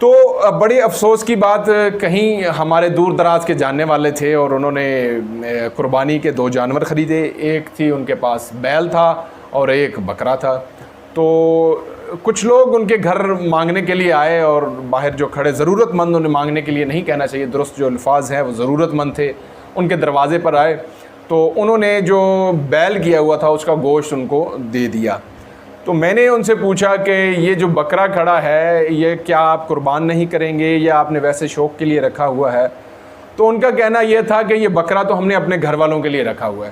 تو بڑی افسوس کی بات، کہیں ہمارے دور دراز کے جاننے والے تھے اور انہوں نے قربانی کے 2 جانور خریدے، ایک تھی ان کے پاس بیل تھا اور ایک بکرا تھا. تو کچھ لوگ ان کے گھر مانگنے کے لیے آئے اور باہر جو کھڑے ضرورت مند، انہیں مانگنے کے لیے نہیں کہنا چاہیے، درست جو الفاظ ہیں وہ ضرورت مند تھے، ان کے دروازے پر آئے تو انہوں نے جو بیل کیا ہوا تھا اس کا گوشت ان کو دے دیا. تو میں نے ان سے پوچھا کہ یہ جو بکرا کھڑا ہے یہ کیا آپ قربان نہیں کریں گے یا آپ نے ویسے شوق کے لیے رکھا ہوا ہے؟ تو ان کا کہنا یہ تھا کہ یہ بکرا تو ہم نے اپنے گھر والوں کے لیے رکھا ہوا ہے.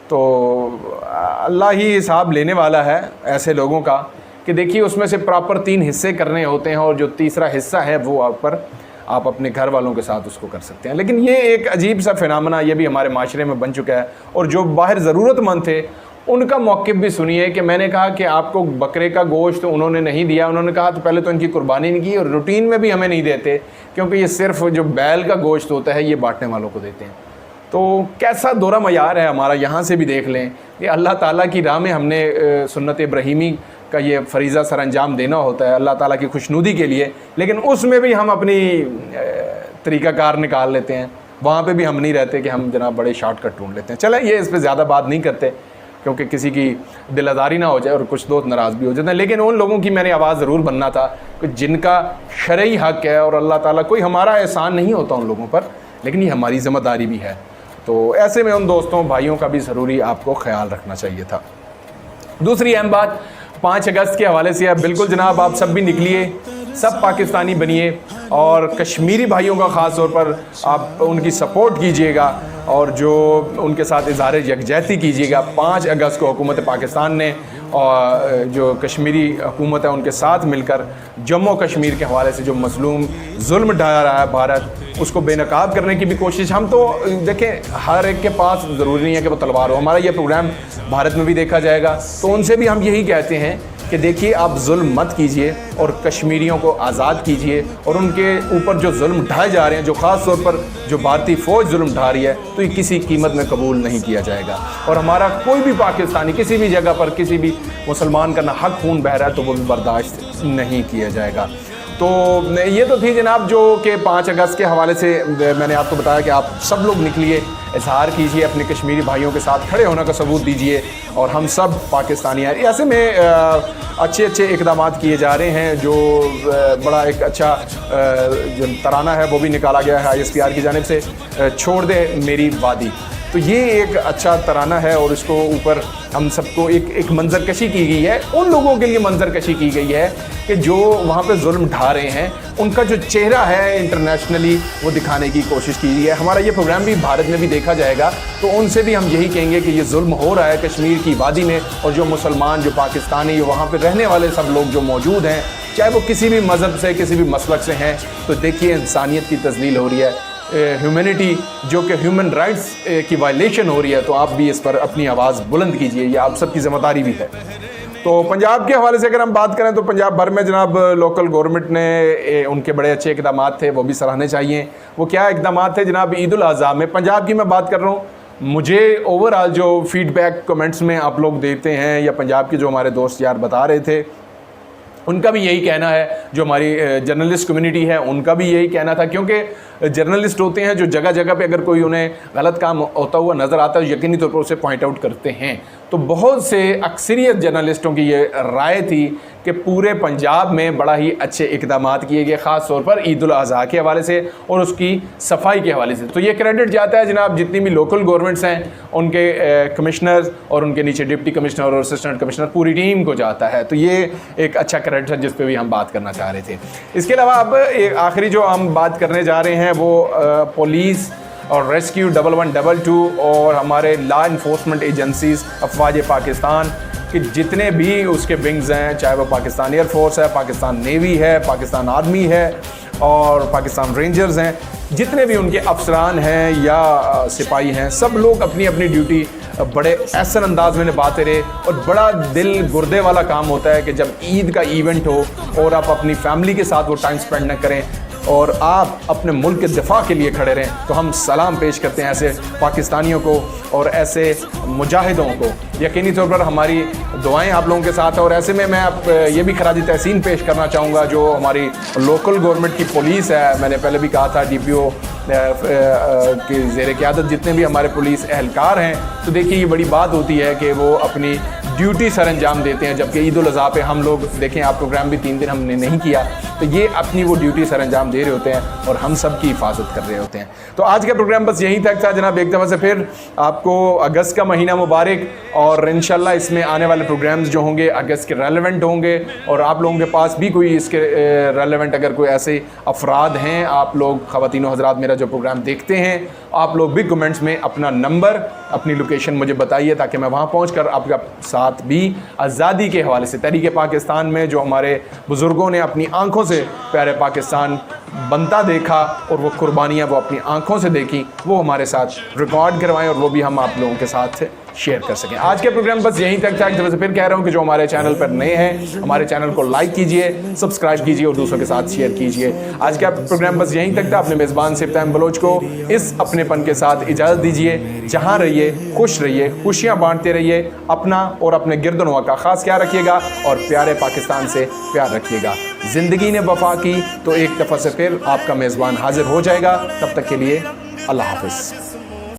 تو اللہ ہی حساب لینے والا ہے ایسے لوگوں کا کہ دیکھیے اس میں سے پراپر 3 حصے کرنے ہوتے ہیں اور جو تیسرا حصہ ہے وہ آپ اپنے گھر والوں کے ساتھ اس کو کر سکتے ہیں. لیکن یہ ایک عجیب سا فینامنا یہ بھی ہمارے معاشرے میں بن چکا ہے. اور جو باہر ضرورت مند تھے ان کا موقف بھی سنیے کہ میں نے کہا کہ آپ کو بکرے کا گوشت انہوں نے نہیں دیا. انہوں نے کہا تو پہلے تو ان کی قربانی نہیں کی اور روٹین میں بھی ہمیں نہیں دیتے کیونکہ یہ صرف جو بیل کا گوشت ہوتا ہے یہ بانٹنے والوں کو دیتے ہیں. تو کیسا دورہ معیار ہے ہمارا. یہاں سے بھی دیکھ لیں کہ اللہ تعالیٰ کی راہ میں ہم نے سنت ابراہیمی کا یہ فریضہ سر انجام دینا ہوتا ہے اللہ تعالیٰ کی خوشنودی کے لیے، لیکن اس میں بھی ہم اپنی طریقہ کار نکال لیتے ہیں. وہاں پہ بھی ہم نہیں رہتے کہ ہم جناب بڑے شارٹ کٹ ڈھونڈ لیتے ہیں. چلیں یہ اس پہ زیادہ بات نہیں کرتے کیونکہ کسی کی دل آزاری نہ ہو جائے اور کچھ دوست ناراض بھی ہو جاتے ہیں. لیکن ان لوگوں کی میں نے آواز ضرور بننا تھا کہ جن کا شرعی حق ہے اور اللہ تعالیٰ کوئی ہمارا احسان نہیں ہوتا ان لوگوں پر، لیکن یہ ہماری ذمہ داری بھی ہے. تو ایسے میں ان دوستوں بھائیوں کا بھی ضروری آپ کو خیال رکھنا چاہیے تھا. دوسری اہم بات 5 اگست کے حوالے سے ہے. بالکل جناب آپ سب بھی نکلیے، سب پاکستانی بنیے اور کشمیری بھائیوں کا خاص طور پر آپ ان کی سپورٹ کیجئے گا اور جو ان کے ساتھ اظہار یکجہتی کیجئے گا. 5 اگست کو حکومت پاکستان نے اور جو کشمیری حکومت ہے ان کے ساتھ مل کر جموں کشمیر کے حوالے سے جو مظلوم ظلم ڈھا رہا ہے بھارت، اس کو بے نقاب کرنے کی بھی کوشش. ہم تو دیکھیں ہر ایک کے پاس ضروری نہیں ہے کہ وہ تلوار ہو. ہمارا یہ پروگرام بھارت میں بھی دیکھا جائے گا تو ان سے بھی ہم یہی کہتے ہیں کہ دیکھیے آپ ظلم مت کیجئے اور کشمیریوں کو آزاد کیجئے اور ان کے اوپر جو ظلم ڈھائے جا رہے ہیں، جو خاص طور پر جو بھارتی فوج ظلم ڈھا رہی ہے، تو یہ کسی قیمت میں قبول نہیں کیا جائے گا. اور ہمارا کوئی بھی پاکستانی کسی بھی جگہ پر کسی بھی مسلمان کا نہ حق خون بہہ رہا ہے تو وہ بھی برداشت نہیں کیا جائے گا. تو یہ تو تھی جناب جو کہ 5 اگست کے حوالے سے میں نے آپ کو بتایا کہ آپ سب لوگ نکلیے، اظہار کیجئے، اپنے کشمیری بھائیوں کے ساتھ کھڑے ہونے کا ثبوت دیجئے اور ہم سب پاکستانی ہیں. ایسے میں اچھے اقدامات کیے جا رہے ہیں. جو بڑا ایک اچھا جو ترانہ ہے وہ بھی نکالا گیا ہے ISPR کی جانب سے، چھوڑ دے میری وادی. تو یہ ایک اچھا ترانہ ہے اور اس کو اوپر ہم سب کو ایک منظر کشی کی گئی ہے. ان لوگوں کے لیے منظر کشی کی گئی ہے کہ جو وہاں پہ ظلم ڈھا رہے ہیں، ان کا جو چہرہ ہے انٹرنیشنلی وہ دکھانے کی کوشش کی گئی ہے. ہمارا یہ پروگرام بھی بھارت میں بھی دیکھا جائے گا تو ان سے بھی ہم یہی کہیں گے کہ یہ ظلم ہو رہا ہے کشمیر کی وادی میں، اور جو مسلمان، جو پاکستانی، وہاں پہ رہنے والے سب لوگ جو موجود ہیں، چاہے وہ کسی بھی مذہب سے کسی بھی مسلک سے ہیں، تو دیکھیے انسانیت کی تذلیل ہو رہی ہے، ہیومینٹی جو کہ ہیومن رائٹس کی وائلیشن ہو رہی ہے. تو آپ بھی اس پر اپنی آواز بلند کیجئے، یہ آپ سب کی ذمہ داری بھی ہے. تو پنجاب کے حوالے سے اگر ہم بات کریں تو پنجاب بھر میں جناب لوکل گورنمنٹ نے ان کے بڑے اچھے اقدامات تھے، وہ بھی سراہنے چاہیے. وہ کیا اقدامات تھے جناب؟ عید الاضحیٰ میں پنجاب کی میں بات کر رہا ہوں. مجھے اوورآل جو فیڈ بیک کمنٹس میں آپ لوگ دیتے ہیں یا پنجاب کے جو ہمارے دوست یار بتا رہے تھے، ان کا بھی یہی کہنا ہے، جو ہماری جرنلسٹ کمیونٹی ہے ان کا بھی یہی کہنا تھا، کیونکہ جرنلسٹ ہوتے ہیں جو جگہ جگہ پہ اگر کوئی انہیں غلط کام ہوتا ہوا نظر آتا ہے یقینی طور پر اسے پوائنٹ آؤٹ کرتے ہیں. تو بہت سے اکثریت جرنلسٹوں کی یہ رائے تھی کہ پورے پنجاب میں بڑا ہی اچھے اقدامات کیے گئے، خاص طور پر عید الاضحیٰ کے حوالے سے اور اس کی صفائی کے حوالے سے. تو یہ کریڈٹ جاتا ہے جناب جتنی بھی لوکل گورنمنٹس ہیں ان کے کمشنرز اور ان کے نیچے ڈپٹی کمشنر اور اسسٹنٹ کمشنر پوری ٹیم کو جاتا ہے. تو یہ ایک اچھا کریڈٹ ہے جس پہ بھی ہم بات کرنا چاہ رہے تھے. اس کے علاوہ اب آخری جو ہم بات کرنے جا رہے ہیں وہ پولیس اور ریسکیو 1112 اور ہمارے لا انفورسمنٹ ایجنسیز افواج پاکستان کہ جتنے بھی اس کے ونگز ہیں، چاہے وہ پاکستان ایئر فورس ہے، پاکستان نیوی ہے، پاکستان آرمی ہے اور پاکستان رینجرز ہیں، جتنے بھی ان کے افسران ہیں یا سپاہی ہیں، سب لوگ اپنی اپنی ڈیوٹی بڑے احسن انداز میں نبھاتے رہے. اور بڑا دل گردے والا کام ہوتا ہے کہ جب عید کا ایونٹ ہو اور آپ اپنی فیملی کے ساتھ وہ ٹائم سپینڈ نہ کریں. اور آپ اپنے ملک کے دفاع کے لیے کھڑے رہیں تو ہم سلام پیش کرتے ہیں ایسے پاکستانیوں کو اور ایسے مجاہدوں کو. یقینی طور پر ہماری دعائیں آپ لوگوں کے ساتھ ہیں. اور ایسے میں یہ بھی خراج تحسین پیش کرنا چاہوں گا جو ہماری لوکل گورنمنٹ کی پولیس ہے. میں نے پہلے بھی کہا تھا ڈی پی او کی زیر قیادت جتنے بھی ہمارے پولیس اہلکار ہیں, تو دیکھیے یہ بڑی بات ہوتی ہے کہ وہ اپنی ڈیوٹی سر انجام دیتے ہیں. جبکہ عید الاضحیٰ پہ ہم لوگ دیکھیں, آپ پروگرام بھی 3 دن ہم نے نہیں کیا, تو یہ اپنی وہ ڈیوٹی سر انجام دے رہے ہوتے ہیں اور ہم سب کی حفاظت کر رہے ہوتے ہیں. تو آج کا پروگرام بس یہیں تک تھا جناب. ایک دفعہ سے پھر آپ کو اگست کا مہینہ مبارک, اور انشاءاللہ اس میں آنے والے پروگرامز جو ہوں گے اگست کے ریلیونٹ ہوں گے. اور آپ لوگوں کے پاس بھی کوئی اس کے ریلیونٹ اگر کوئی ایسے افراد ہیں, آپ لوگ خواتین و حضرات میرا جو پروگرام دیکھتے ہیں, آپ لوگ بھی کمنٹس میں اپنا نمبر, اپنی لوکیشن مجھے بتائیے تاکہ میں وہاں پہنچ کر آپ کا ساتھ بھی آزادی کے حوالے سے تحریک پاکستان میں جو ہمارے بزرگوں نے اپنی آنکھوں سے پیارے پاکستان بنتا دیکھا اور وہ قربانیاں وہ اپنی آنکھوں سے دیکھی, وہ ہمارے ساتھ ریکارڈ کروائیں اور وہ بھی ہم آپ لوگوں کے ساتھ شیئر کر سکیں. آج کے پروگرام بس یہیں تک تھا. ایک دفعہ سے پھر کہہ رہا ہوں کہ جو ہمارے چینل پر نئے ہیں, ہمارے چینل کو لائک کیجئے, سبسکرائب کیجئے اور دوسروں کے ساتھ شیئر کیجئے. آج کا پروگرام بس یہیں تک تھا. اپنے میزبان سپتیم بلوچ کو اس اپنے پن کے ساتھ اجازت دیجئے. جہاں رہیے خوش رہیے, خوشیاں بانٹتے رہیے, اپنا اور اپنے گرد و نواح کا خاص خیال رکھیے گا اور پیارے پاکستان سے پیار رکھیے گا. زندگی نے وفا کی تو ایک دفعہ سے پھر آپ کا میزبان حاضر ہو جائے گا. تب تک کے لیے اللہ حافظ.